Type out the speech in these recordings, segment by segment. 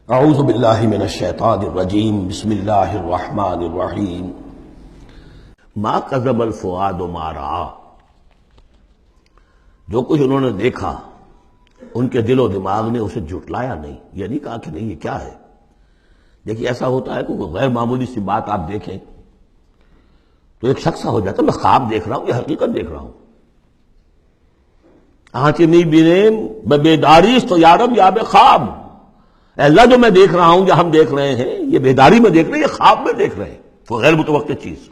اعوذ باللہ من الشیطان الرجیم بسم اللہ الرحمن الرحیم ما کذب الفؤاد ما رأى، جو کچھ انہوں نے دیکھا ان کے دل و دماغ نے اسے جھٹلایا نہیں، یہ نہیں کہا کہ نہیں یہ کیا ہے۔ دیکھیے ایسا ہوتا ہے کہ کوئی غیر معمولی سی بات آپ دیکھیں تو ایک شخص ہو جاتا ہے میں خواب دیکھ رہا ہوں یا حقیقت دیکھ رہا ہوں۔ آنچ نہیں بینے بیداری تو یارم یا بے خواب، اے اللہ جو میں دیکھ رہا ہوں یا ہم دیکھ رہے ہیں یہ بیداری میں دیکھ رہے ہیں یہ خواب میں دیکھ رہے ہیں، وہ غیر متوقع چیز۔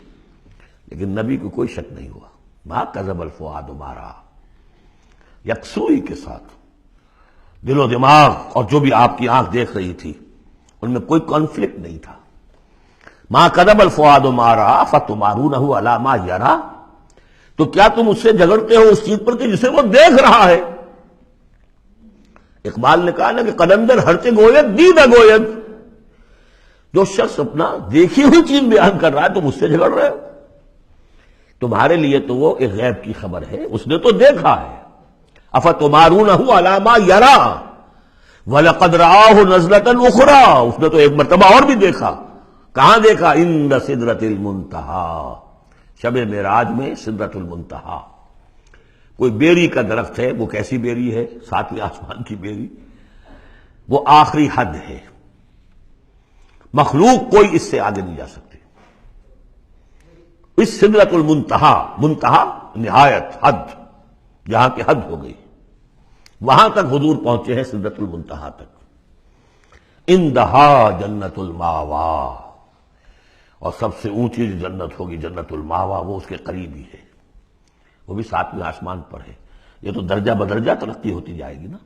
لیکن نبی کو کوئی شک نہیں ہوا، ما کذب الفؤاد ما رأى، یکسوئی کے ساتھ دل و دماغ اور جو بھی آپ کی آنکھ دیکھ رہی تھی ان میں کوئی کانفلکٹ نہیں تھا۔ ما کذب الفؤاد ما رأى فتمارونہ علی ما یری، تو کیا تم اس سے جھگڑتے ہو اس چیز پر کہ جسے وہ دیکھ رہا ہے۔ اقبال نے کہا نا کہ قلندر ہرچے گوید دید گوید، جو شخص اپنا دیکھی ہوئی چیز بیان کر رہا ہے تم اس سے جھگڑ رہے ہو، تمہارے لیے تو وہ ایک غیب کی خبر ہے، اس نے تو دیکھا ہے۔ افتمارونہ علی ما یری وَلَقَدْ رَآهُ نَزْلَةً أُخْرَىٰ، اس نے تو ایک مرتبہ اور بھی دیکھا۔ کہاں دیکھا؟ عند سدرۃ المنتہیٰ، شب معراج میں سدرۃ المنتہیٰ۔ کوئی بیری کا درخت ہے، وہ کیسی بیری ہے؟ ساتویں آسمان کی بیری، وہ آخری حد ہے، مخلوق کوئی اس سے آگے نہیں جا سکتی۔ اس سدرۃ المنتہیٰ، منتہا نہایت، حد، جہاں کی حد ہو گئی، وہاں تک حضور پہنچے ہیں، سدرۃ المنتہیٰ تک۔ اندہا جنت الماوا، اور سب سے اونچی جو جنت ہوگی جنت الماوا، وہ اس کے قریب ہی ہے، وہ بھی ساتویں آسمان پر ہے۔ یہ تو درجہ بدرجہ ترقی ہوتی جائے گی نا۔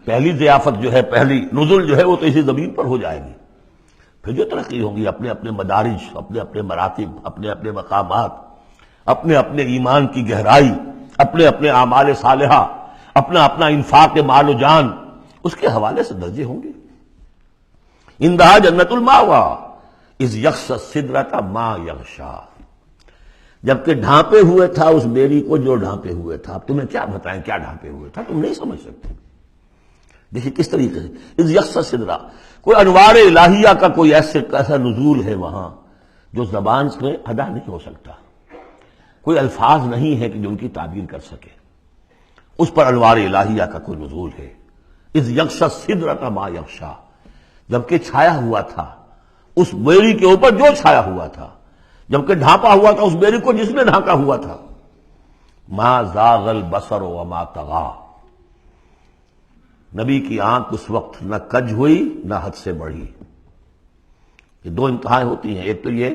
پہلی ضیافت جو ہے، پہلی نزل جو ہے وہ تو اسی زمین پر ہو جائے گی، پھر جو ترقی ہوگی اپنے اپنے مدارج، اپنے اپنے مراتب، اپنے اپنے مقامات، اپنے اپنے ایمان کی گہرائی، اپنے اپنے اعمال صالحہ، اپنا اپنا انفاق مال و جان، اس کے حوالے سے درجے ہوں گے۔ اندہا جنت الماوا اذ یغشی السدرۃ ما یغشی، جبکہ ڈھانپے ہوئے تھا اس بیری کو جو ڈھانپے ہوئے تھا۔ اب تمہیں کیا بتائیں کیا ڈھانپے ہوئے تھا، تم نہیں سمجھ سکتے۔ دیکھیے کس طریقے سے اذ یغشی السدرہ، کوئی انوار الہیہ کا کوئی ایسا نزول ہے وہاں جو زبان سے ادا نہیں ہو سکتا، کوئی الفاظ نہیں ہے کہ جو ان کی تعبیر کر سکے۔ اس پر انوار الہیہ کا کوئی نزول ہے۔ اذ یغشی السدرۃ ما یغشی، جبکہ چھایا ہوا تھا اس بیری کے اوپر جو چھایا ہوا تھا، جبکہ ڈھانپا ہوا تھا اس بیری کو جس نے ڈھانپا ہوا تھا۔ ما زاغ البصر وما طغی، نبی کی آنکھ اس وقت نہ کج ہوئی نہ حد سے بڑھی۔ یہ دو انتہائیں ہوتی ہیں، ایک تو یہ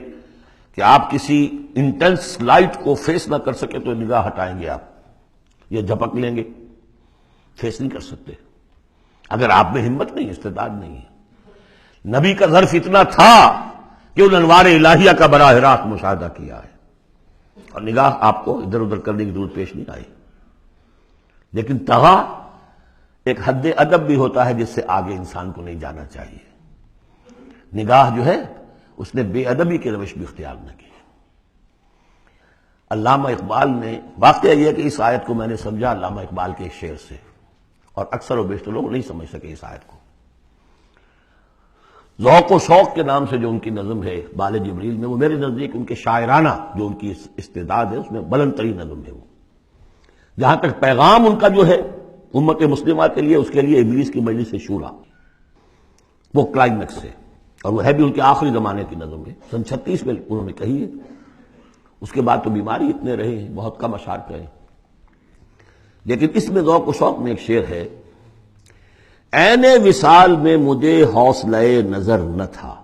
کہ آپ کسی انٹینس لائٹ کو فیس نہ کر سکے تو نگاہ ہٹائیں گے، آپ یہ جھپک لیں گے، فیس نہیں کر سکتے اگر آپ میں ہمت نہیں، استعداد نہیں ہے۔ نبی کا ظرف اتنا تھا کہ ان انوار الہیہ کا براہ راست مشاہدہ کیا ہے، اور نگاہ آپ کو ادھر ادھر کرنے کی ضرورت پیش نہیں آئی۔ لیکن طغا ایک حد ادب بھی ہوتا ہے جس سے آگے انسان کو نہیں جانا چاہیے۔ نگاہ جو ہے اس نے بے ادبی کی روش بھی اختیار نہ کی۔ علامہ اقبال نے، واقعہ یہ ہے کہ اس آیت کو میں نے سمجھا علامہ اقبال کے ایک شعر سے، اور اکثر و بیشتر لوگ نہیں سمجھ سکے اس آیت کو۔ ذوق و شوق کے نام سے جو ان کی نظم ہے بال جبریل میں، وہ میرے نزدیک ان کے شاعرانہ جو ان کی استعداد ہے اس میں بلند ترین نظم ہے۔ وہ جہاں تک پیغام ان کا جو ہے امت مسلمہ کے لیے، اس کے لیے ابلیس کی مجلس شورا، وہ کلائمیکس ہے، اور وہ ہے بھی ان کے آخری زمانے کی نظم ہے، سن 36 میں انہوں نے کہی ہے۔ اس کے بعد تو بیماری اتنے رہے ہیں، بہت کم اشعار کہے، لیکن اس میں ذوق و شوق میں ایک شعر ہے: عین وصال میں مجھے حوصلہ نظر نہ تھا،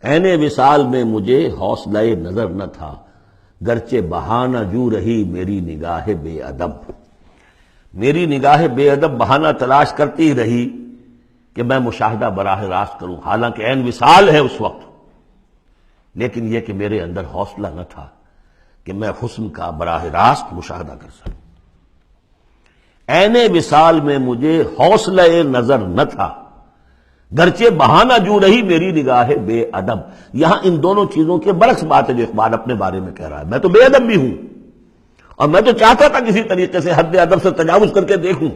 عین وصال میں مجھے حوصلہ نظر نہ تھا، گرچہ بہانہ جو رہی میری نگاہ بے ادب، میری نگاہ بے ادب بہانہ تلاش کرتی رہی کہ میں مشاہدہ براہ راست کروں، حالانکہ عین وصال ہے اس وقت، لیکن یہ کہ میرے اندر حوصلہ نہ تھا کہ میں حسن کا براہ راست مشاہدہ کر سکوں۔ عین وصال میں مجھے حوصلہ نظر نہ تھا، گرچہ بہانہ جو رہی میری نگاہ بے ادب۔ یہاں ان دونوں چیزوں کے برعکس بات ہے جو اقبال اپنے بارے میں کہہ رہا ہے۔ میں تو بے ادب بھی ہوں، اور میں تو چاہتا تھا کسی طریقے سے حد ادب سے تجاوز کر کے دیکھوں،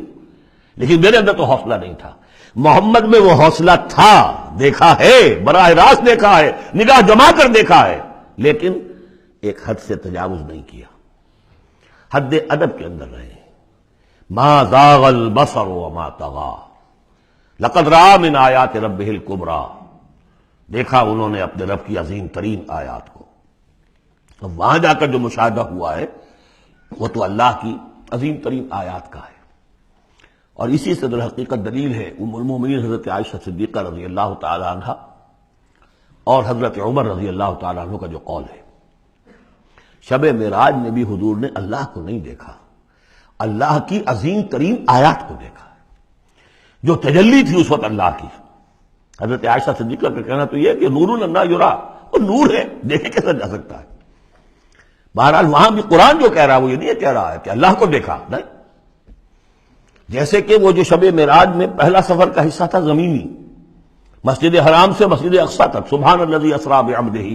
لیکن میرے اندر تو حوصلہ نہیں تھا۔ محمد میں وہ حوصلہ تھا، دیکھا ہے، براہ راست دیکھا ہے، نگاہ جما کر دیکھا ہے، لیکن ایک حد سے تجاوز نہیں کیا، حد ادب کے اندر رہے۔ ما زاغ البصر وما طغى لقد رأى من آیات ربہ الکبریٰ، دیکھا انہوں نے اپنے رب کی عظیم ترین آیات کو۔ اب وہاں جا کر جو مشاہدہ ہوا ہے وہ تو اللہ کی عظیم ترین آیات کا ہے، اور اسی سے در حقیقت دلیل ہے ام المومنین حضرت عائشہ صدیقہ رضی اللہ تعالی عنہ اور حضرت عمر رضی اللہ تعالی عنہ کا جو قول ہے۔ شب معراج میں بھی حضور نے اللہ کو نہیں دیکھا، اللہ کی عظیم ترین آیات کو دیکھا، جو تجلی تھی اس وقت اللہ کی۔ حضرت عائشہ صدیقہ کا کہنا تو یہ ہے کہ نور لا یرا، وہ نور ہے، دیکھے کیسے جا سکتا ہے۔ بہرحال وہاں بھی قرآن جو کہہ رہا ہے وہ یہ نہیں کہہ رہا ہے کہ اللہ کو دیکھا، نہیں، جیسے کہ وہ جو شب معراج میں پہلا سفر کا حصہ تھا زمینی، مسجد حرام سے مسجد اقصی تک، سبحان الذی اسریٰ بعبدہ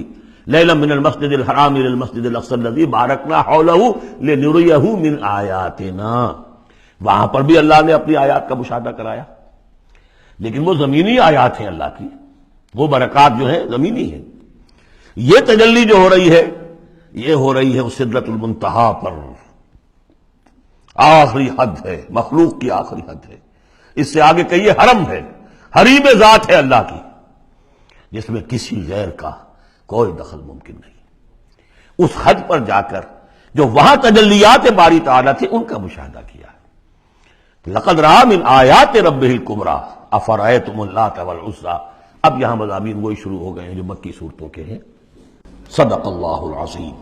لیلا من المسجد الحرام الى المسجد الاقصی الذی بارکنا حولہ لنریہ من آیاتنا، وہاں پر بھی اللہ نے اپنی آیات کا مشاہدہ کرایا، لیکن وہ زمینی آیات ہیں اللہ کی، وہ برکات جو ہیں زمینی ہیں۔ یہ تجلی جو ہو رہی ہے یہ ہو رہی ہے اس سدرۃ المنتہا پر، آخری حد ہے، مخلوق کی آخری حد ہے، اس سے آگے کہیے حرم ہے، حریم ذات ہے اللہ کی، جس میں کسی غیر کا کوئی دخل ممکن نہیں۔ اس حد پر جا کر جو وہاں تجلیات باری تعالیٰ تھے ان کا مشاہدہ کیا ہے۔ لقد رأى من آیات ربہ الکبریٰ افرأیتم اللات والعزیٰ، اب یہاں مضامین وہی شروع ہو گئے ہیں جو مکی صورتوں کے ہیں۔ صدق اللہ العظیم۔